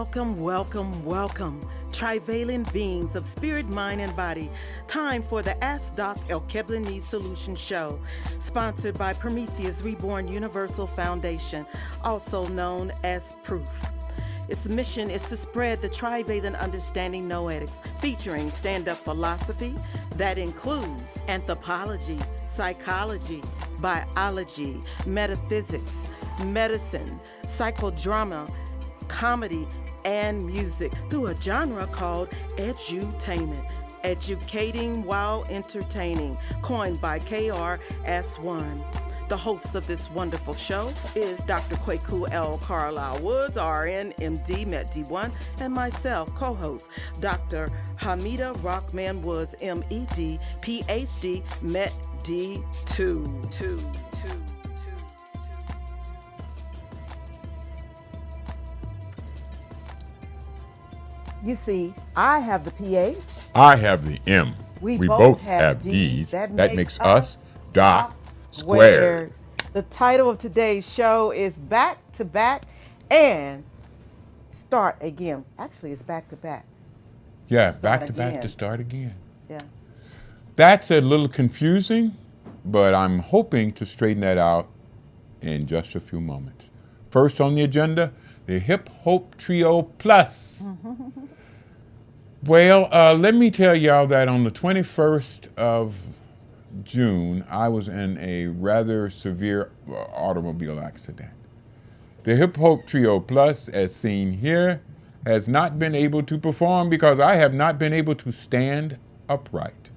Welcome, welcome, welcome, trivalent beings of spirit, mind, and body. Time for the Ask Doc Alkebulanese Solutions show, sponsored by Prometheus Reborn Universal Foundation, also known as Proof. Its mission is to spread the trivalent understanding noetics, featuring stand-up philosophy that includes anthropology, psychology, biology, metaphysics, medicine, psychodrama, comedy, and music through a genre called edutainment, educating while entertaining, coined by KRS-One. The host of this wonderful show is Dr. Kwaku L. Carlisle Woods, RN, MD, MED-D1, and myself, co-host, Dr. Hamida Rockman Woods, MED, PhD, MED-D2. You see, I have the PH. I have the M. We both have D's. That makes us Doc². The title of today's show is Back to Back and Start Again. Actually, it's back to back. Yeah, back to back to start again. Yeah. That's a little confusing, but I'm hoping to straighten that out in just a few moments. First on the agenda, the Hip Hope Trio Plus. Well, let me tell y'all that on the 21st of June, I was in a rather severe automobile accident. The Hip Hope Trio Plus, as seen here, has not been able to perform because I have not been able to stand upright.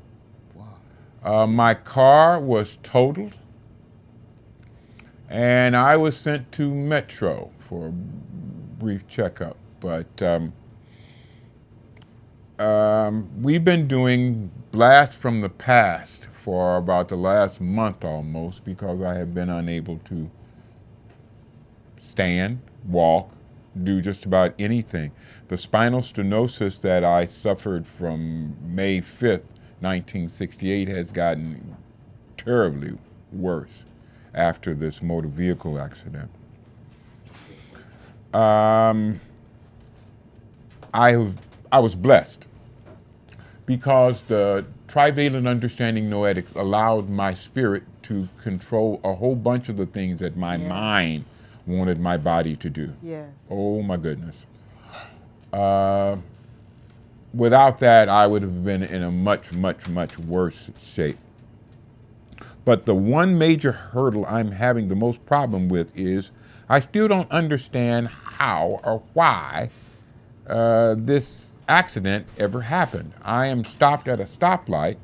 Wow. My car was totaled, and I was sent to Metro for a brief checkup. But we've been doing Blast from the Past for about the last month almost because I have been unable to stand, walk, do just about anything. The spinal stenosis that I suffered from May 5th, 1968 has gotten terribly worse after this motor vehicle accident. I was blessed because the trivalent understanding noetics allowed my spirit to control a whole bunch of the things that my mind wanted my body to do. Yes. Oh my goodness. Without that, I would have been in a much, much, much worse shape. But the one major hurdle I'm having the most problem with is I still don't understand how or why this accident ever happened. I am stopped at a stoplight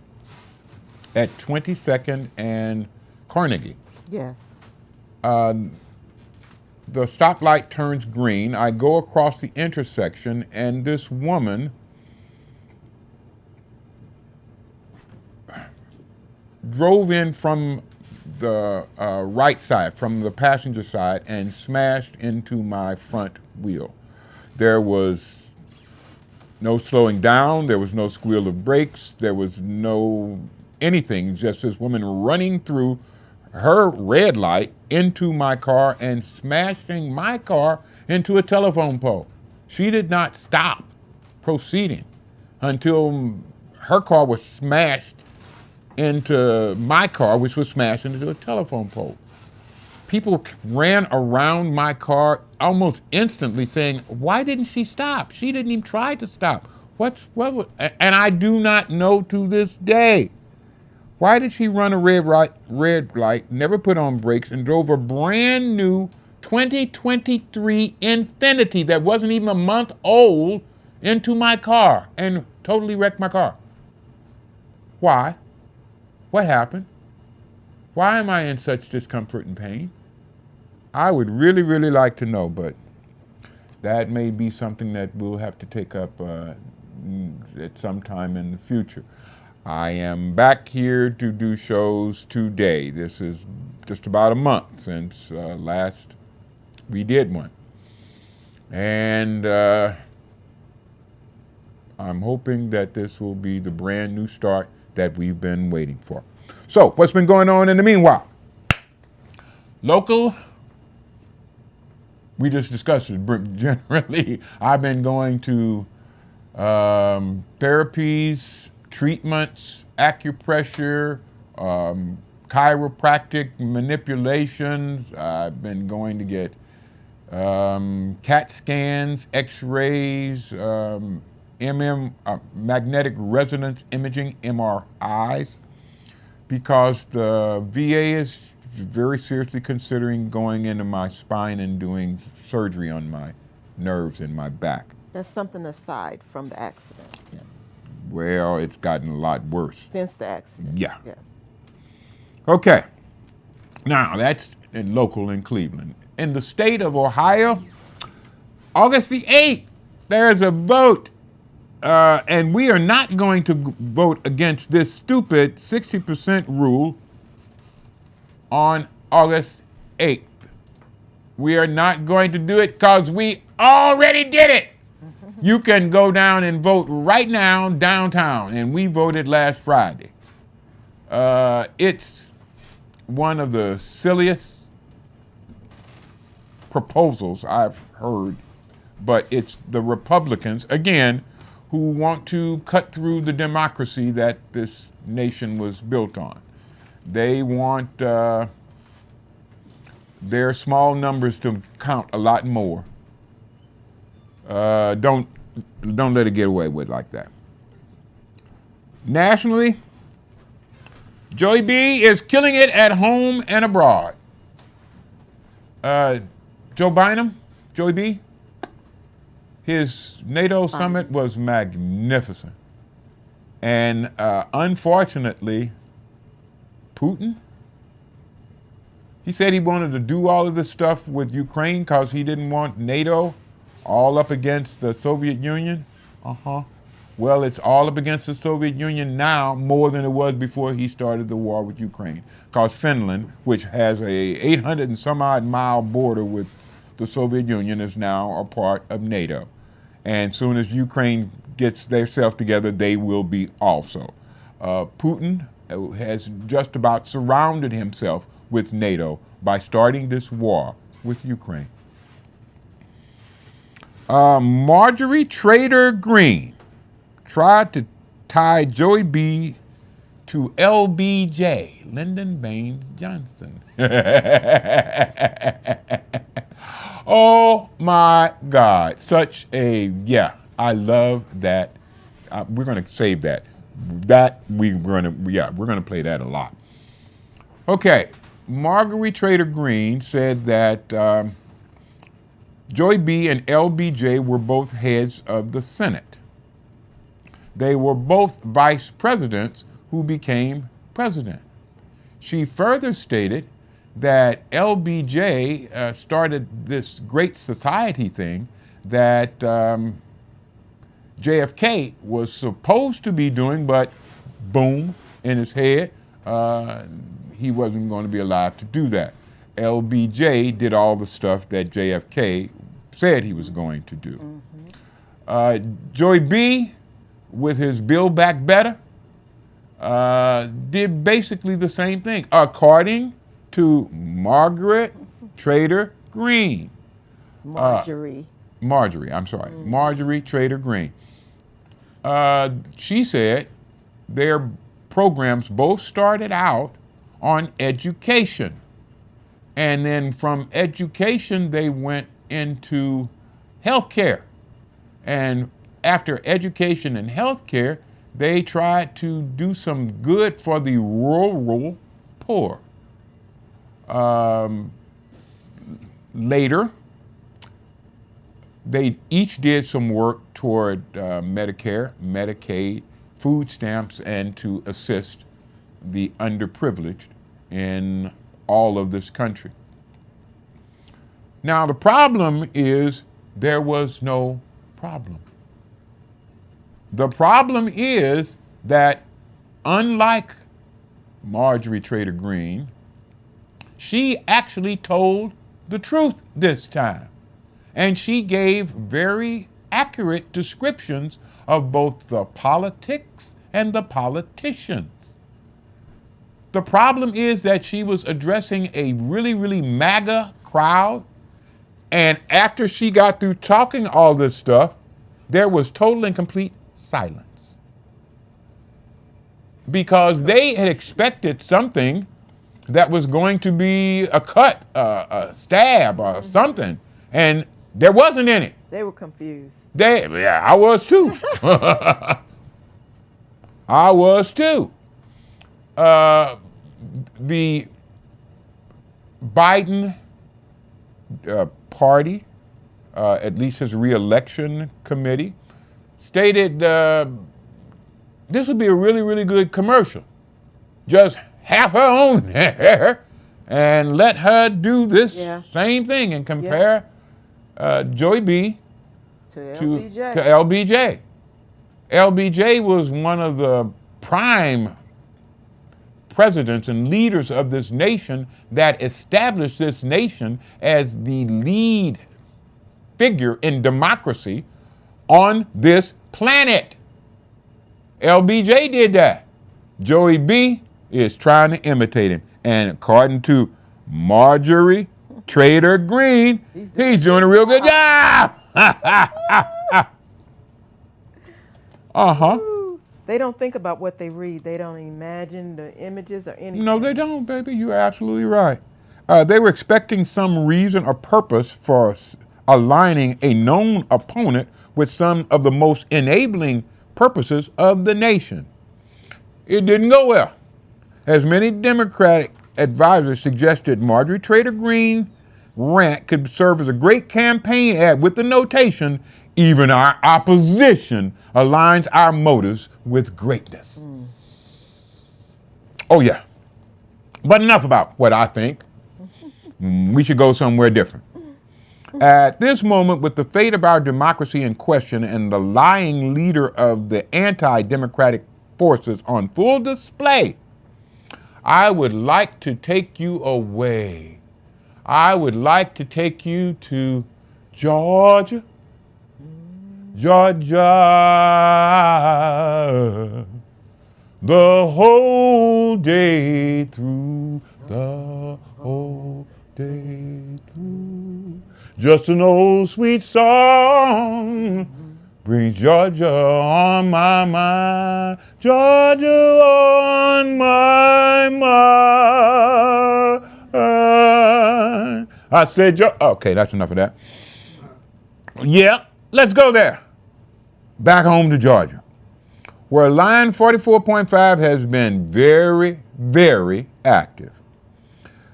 at 22nd and Carnegie. Yes. The stoplight turns green. I go across the intersection, and this woman drove in from the right side, from the passenger side, and smashed into my front wheel. There was no slowing down, there was no squeal of brakes, there was no anything, just this woman running through her red light into my car and smashing my car into a telephone pole. She did not stop proceeding until her car was smashed into my car, which was smashed into a telephone pole. People ran around my car almost instantly saying, why didn't she stop? She didn't even try to stop. And I do not know to this day. Why did she run a red light, never put on brakes, and drove a brand new 2023 Infiniti that wasn't even a month old into my car and totally wrecked my car? Why? What happened? Why am I in such discomfort and pain? I would really, really like to know, but that may be something that we'll have to take up at some time in the future. I am back here to do shows today. This is just about a month since last we did one. And I'm hoping that this will be the brand new start that we've been waiting for. So, what's been going on in the meanwhile? Local We just discussed it. Generally, I've been going to therapies, treatments, acupressure, chiropractic manipulations. I've been going to get CAT scans, X-rays, magnetic resonance imaging, MRIs, because the VA is very seriously considering going into my spine and doing surgery on my nerves in my back. That's something aside from the accident. Yeah. Well, it's gotten a lot worse. Since the accident. Yeah. Yes. Okay. Now, that's local in Cleveland. In the state of Ohio, August the 8th, there's a vote. And we are not going to vote against this stupid 60% rule on August 8th. We are not going to do it because we already did it. You can go down and vote right now downtown, and we voted last Friday. It's one of the silliest proposals I've heard, but it's the Republicans, again, who want to cut through the democracy that this nation was built on. They want their small numbers to count a lot more. Don't let it get away with like that. Nationally, Joey B is killing it at home and abroad. Joe Bynum, Joey B, his NATO summit was magnificent. And unfortunately, Putin, he said he wanted to do all of this stuff with Ukraine because he didn't want NATO all up against the Soviet Union. Well, it's all up against the Soviet Union now more than it was before he started the war with Ukraine. Because Finland, which has a 800 and some odd mile border with the Soviet Union, is now a part of NATO. And soon as Ukraine gets themselves together, they will be also. Putin has just about surrounded himself with NATO by starting this war with Ukraine. Marjorie Trader Green tried to tie Joey B to LBJ, Lyndon Baines Johnson. Oh my God, such a, I love that. We're going to save that. We're going to play that a lot. Okay, Marjorie Trader Green said that Joey B and LBJ were both heads of the Senate. They were both vice presidents who became president. She further stated that LBJ started this great society thing that JFK was supposed to be doing, but boom, in his head, he wasn't going to be alive to do that. LBJ did all the stuff that JFK said he was going to do. Joey B, with his Build Back Better, did basically the same thing, according to Margaret Trader Green. Marjorie, Marjorie Trader Green. She said their programs both started out on education. And then from education, they went into healthcare. And after education and healthcare, they tried to do some good for the rural poor. Later, they each did some work toward Medicare, Medicaid, food stamps, and to assist the underprivileged in all of this country. Now, the problem is there was no problem. The problem is that, unlike Marjorie Trader Green, she actually told the truth this time. And she gave very accurate descriptions of both the politics and the politicians. The problem is that she was addressing a really, really MAGA crowd And after she got through talking all this stuff, there was total and complete silence. Because they had expected something that was going to be a cut, a stab, or something. And there wasn't any. They were confused. Yeah, I was too. I was too. The Biden party, at least his re-election committee, stated this would be a really, really good commercial. Just have her own hair and let her do this same thing and compare Joey B to LBJ. to LBJ. LBJ was one of the prime presidents and leaders of this nation that established this nation as the lead figure in democracy on this planet. LBJ did that. Joey B is trying to imitate him. And according to Marjorie Trader Green, he's doing a real good job. Uh-huh. They don't think about what they read. They don't imagine the images or anything. No, they don't, baby. You're absolutely right. They were expecting some reason or purpose for aligning a known opponent with some of the most enabling purposes of the nation. It didn't go well. As many Democratic advisors suggested, Marjorie Trader Green's rant could serve as a great campaign ad with the notation, even our opposition aligns our motives with greatness. Oh, yeah. But enough about what I think. We should go somewhere different. At this moment, with the fate of our democracy in question and the lying leader of the anti-democratic forces on full display, I would like to take you away. I would like to take you to Georgia. Georgia, the whole day through, the whole day through. Just an old sweet song brings Georgia on my mind, Georgia on my mind. I said, okay, that's enough of that. Yeah, let's go there. Back home to Georgia, where Line 44.5 has been very, very active.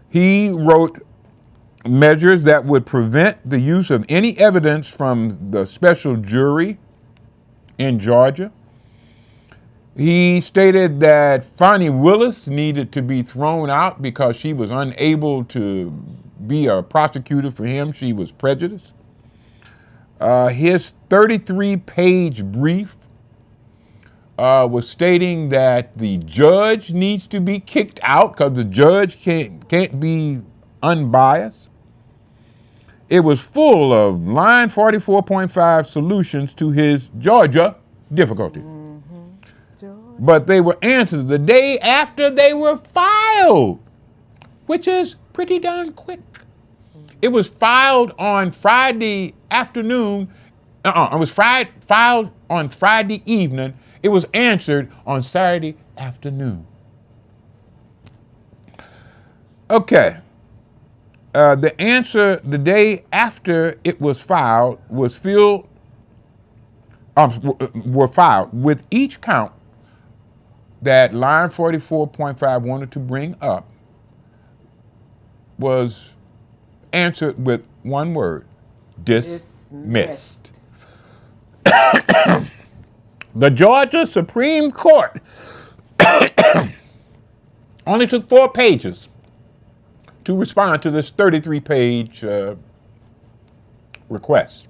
He wrote measures that would prevent the use of any evidence from the special jury in Georgia. He stated that Fani Willis needed to be thrown out because she was unable to be a prosecutor for him. She was prejudiced. His 33-page brief was stating that the judge needs to be kicked out because the judge can't be unbiased. It was full of Line 44.5 solutions to his Georgia difficulty. But they were answered the day after they were filed, which is pretty darn quick. It was filed on Friday afternoon. It was filed on Friday evening. It was answered on Saturday afternoon. Okay. The answer the day after it was filed were filed with each count that Line 44.5 wanted to bring up was answered with one word: dismissed. The Georgia Supreme Court only took 4 pages to respond to this 33-page request.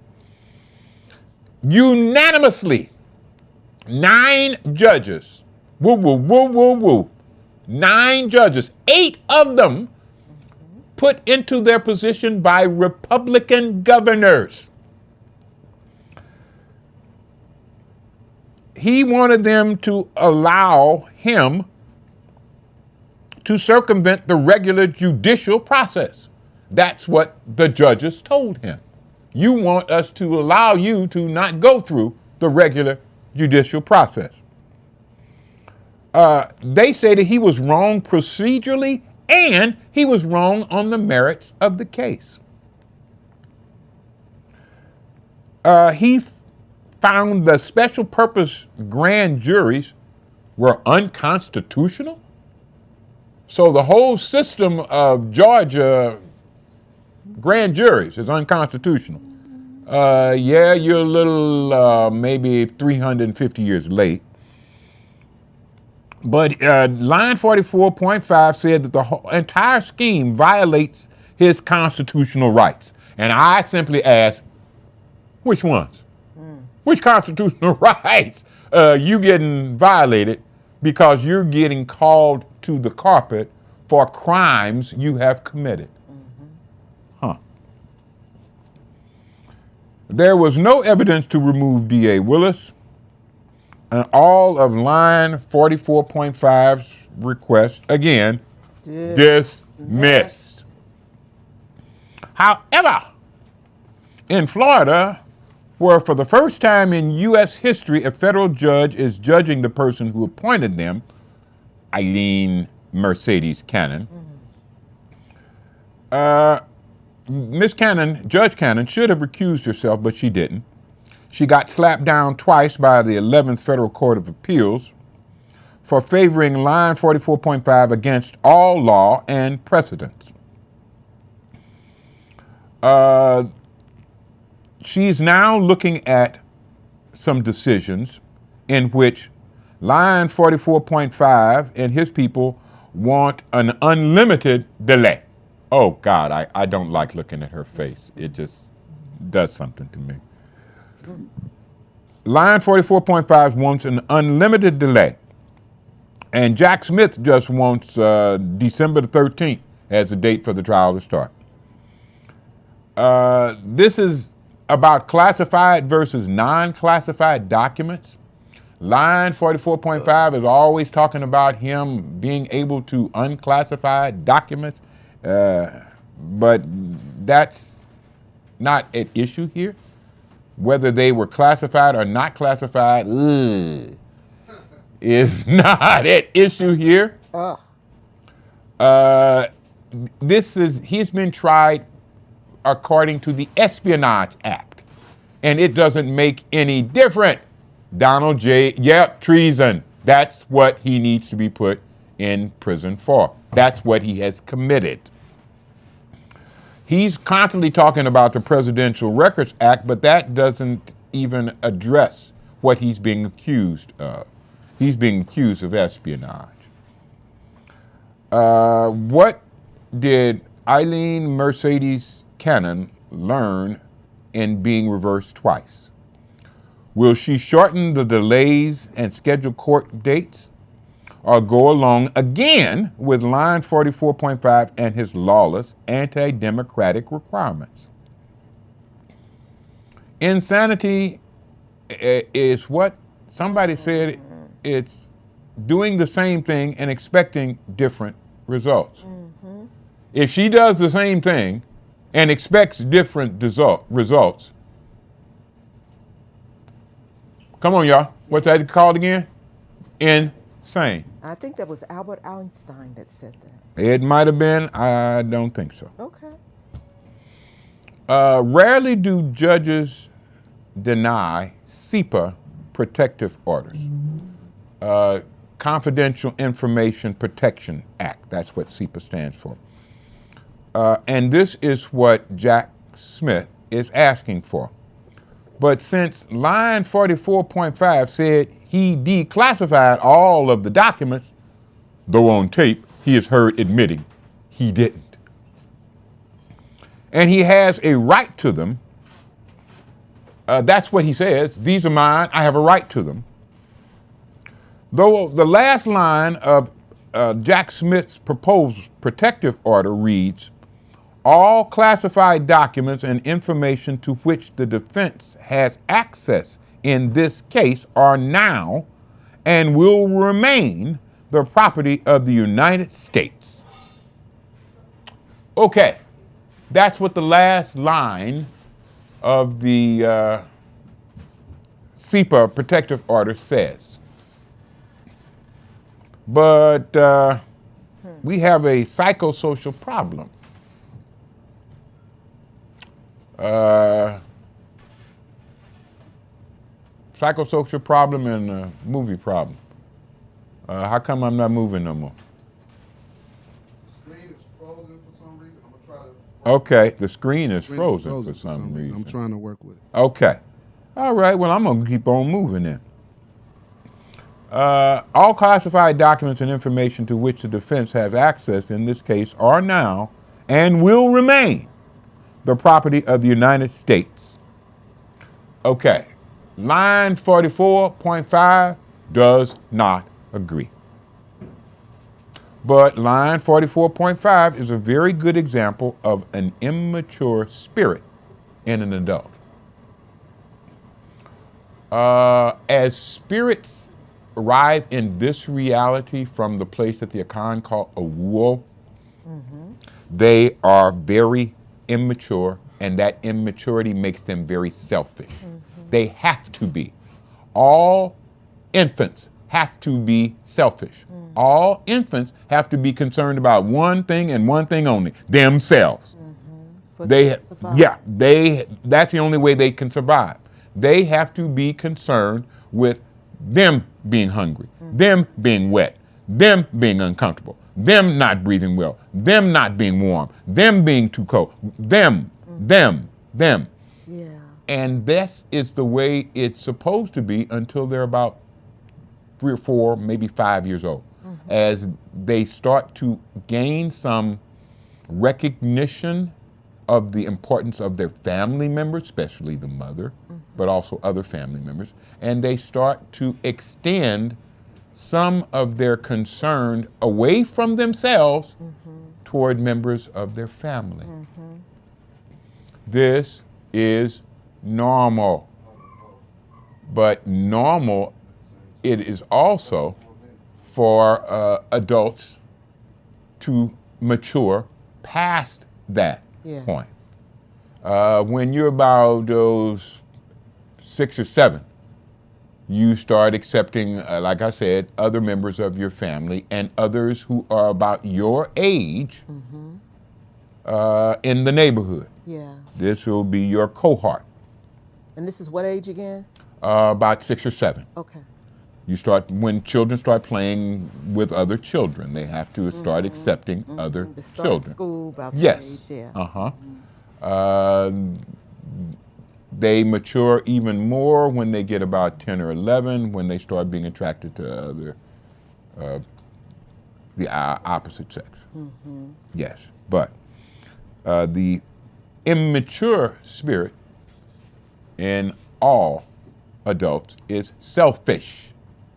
Unanimously, 9 judges, 9 judges, 8 of them put into their position by Republican governors. He wanted them to allow him to circumvent the regular judicial process. That's what the judges told him. You want us to allow you to not go through the regular judicial process. They say that he was wrong procedurally and he was wrong on the merits of the case. He found the special purpose grand juries were unconstitutional. So the whole system of Georgia grand juries is unconstitutional. Yeah, you're a little, maybe 350 years late. But line 44.5 said that the whole entire scheme violates his constitutional rights. And I simply ask, which ones? Which constitutional rights you getting violated because you're getting called to the carpet for crimes you have committed? Huh. There was no evidence to remove D.A. Willis, and all of line 44.5's requests, again, dismissed. However, in Florida, where for the first time in U.S. history, a federal judge is judging the person who appointed them, Eileen Mercedes Cannon, Miss Cannon, Judge Cannon, should have recused herself, but she didn't. She got slapped down twice by the 11th Federal Court of Appeals for favoring line 44.5 against all law and precedents. She's now looking at some decisions in which line 44.5 and his people want an unlimited delay. Oh, God, I don't like looking at her face. It just does something to me. Line 44.5 wants an unlimited delay. And Jack Smith just wants December the 13th as the date for the trial to start. This is about classified versus non-classified documents. Line 44.5 is always talking about him being able to unclassify documents, but that's not at issue here. Whether they were classified or not classified is not at issue here. He's been tried according to the Espionage Act, and it doesn't make any difference. Donald J. Yep, treason. That's what he needs to be put in prison for. That's what he has committed. He's constantly talking about the Presidential Records Act, but that doesn't even address what he's being accused of. He's being accused of espionage. What did Eileen Mercedes Cannon learn in being reversed twice? Will she shorten the delays and schedule court dates, or go along again with line 44.5 and his lawless, anti-democratic requirements? Insanity is what somebody said, it's doing the same thing and expecting different results. If she does the same thing and expects different results, come on, y'all. What's that called again? Insane. I think that was Albert Einstein that said that. It might have been. I don't think so. Okay. Rarely do judges deny CIPA protective orders. Confidential Information Protection Act. That's what CIPA stands for. And this is what Jack Smith is asking for. But since line 44.5 said he declassified all of the documents, though on tape he is heard admitting he didn't. And he has a right to them. That's what he says. These are mine. I have a right to them. Though the last line of Jack Smith's proposed protective order reads, all classified documents and information to which the defense has access in this case are now and will remain the property of the United States. Okay, That's what the last line of the SEPA protective order says. But we have a psychosocial problem. Psychosocial problem and a movie problem. How come I'm not moving no more? The screen is frozen for some reason. I'm gonna try to. Okay, the screen is frozen for some reason. I'm trying to work with it. Okay. All right, well, I'm going to keep on moving then. All classified documents and information to which the defense has access in this case are now and will remain the property of the United States. Okay, line 44.5 does not agree. But line 44.5 is a very good example of an immature spirit in an adult. As spirits arrive in this reality from the place that the Akan call a Y.O.U, they are very immature, and that immaturity makes them very selfish. They have to be. All infants have to be selfish. All infants have to be concerned about one thing and one thing only, themselves. That's the only way they can survive. They have to be concerned with them being hungry, them being wet, them being uncomfortable, them not breathing well, them not being warm, them being too cold, them. Yeah. And this is the way it's supposed to be until they're about 3 or 4, maybe 5 years old. As they start to gain some recognition of the importance of their family members, especially the mother, but also other family members, and they start to extend some of their concern away from themselves toward members of their family. This is normal. But normal, it is also for adults to mature past that point. When you're about those 6 or 7, you start accepting, like I said, other members of your family and others who are about your age in the neighborhood. This will be your cohort. And this is what age again? About 6 or 7. Okay. You start, when children start playing with other children, they have to start accepting other children. School about yes. Age, They mature even more when they get about 10 or 11, when they start being attracted to the opposite sex. Yes, but the immature spirit in all adults is selfish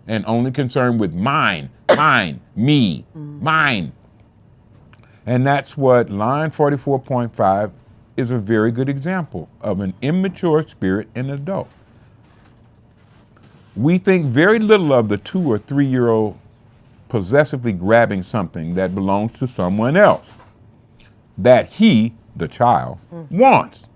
and only concerned with mine, me, mine. And that's what line 44.5 is a very good example of an immature spirit in an adult. We think very little of the 2 or 3-year-old possessively grabbing something that belongs to someone else, that he, the child, wants,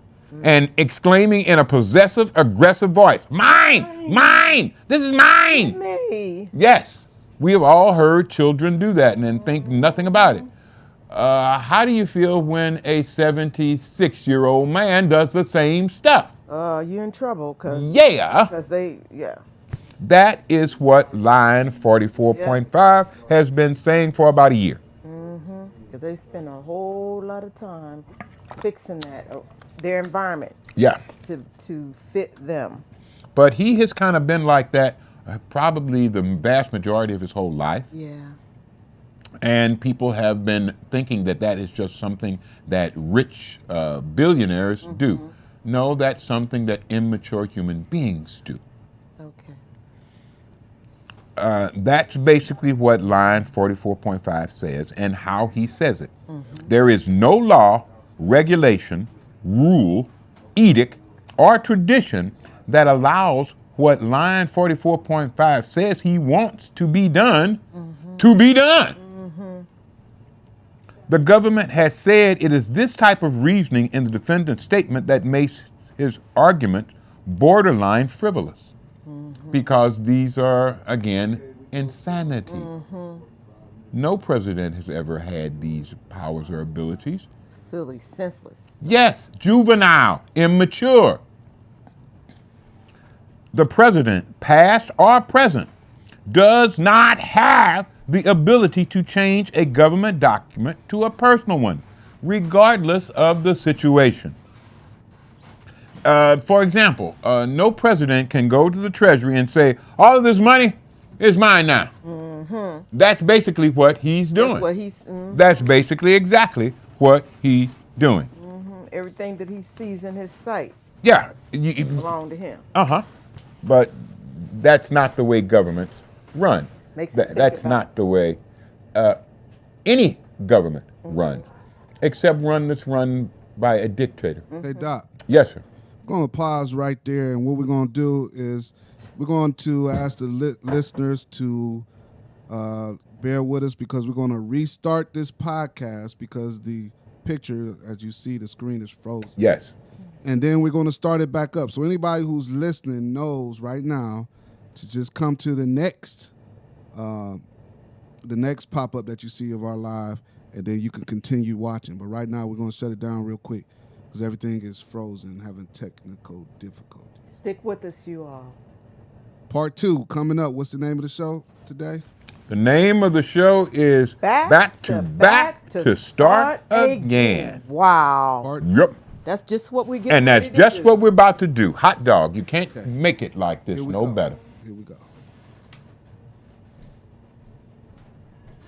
and exclaiming in a possessive, aggressive voice, mine, this is mine. Me. Yes, we have all heard children do that and then think nothing about it. How do you feel when a 76-year-old man does the same stuff? You're in trouble, because That is what line 44.5 has been saying for about a year. Because they spend a whole lot of time fixing that, their environment. To fit them. But he has kind of been like that probably the vast majority of his whole life. And people have been thinking that that is just something that rich billionaires do. No, that's something that immature human beings do. That's basically what line 44.5 says and how he says it. There is no law, regulation, rule, edict, or tradition that allows what line 44.5 says he wants to be done to be done. The government has said it is this type of reasoning in the defendant's statement that makes his argument borderline frivolous, because these are, again, insanity. No president has ever had these powers or abilities. Silly, senseless. Yes, juvenile, immature. The president, past or present, does not have the ability to change a government document to a personal one, regardless of the situation. For example, no president can go to the Treasury and say, all of this money is mine now. That's basically what he's doing. That's what he's. That's basically exactly what he's doing. Everything that he sees in his sight Yeah. belong to him. But that's not the way governments run. Makes him think That's about not the way any government runs, except one that's run by a dictator. Hey, Doc, Yes, sir. going to pause right there, and what we're going to do is we're going to ask the listeners to bear with us, because we're going to restart this podcast because the picture, as you see, the screen is frozen. Yes. And then we're going to start it back up. So anybody who's listening knows right now to just come to the next pop-up that you see of our live, and then you can continue watching. But right now we're going to shut it down real quick because everything is frozen, having technical difficulties. Stick with us, you all. Part 2 coming up. What's the name of the show today? The name of the show is Back to Start Again. Wow. Yep. That's just what we get. And that's just what we're about to do. Hot dog. You can't make it like this Here we no go. better. Here we go.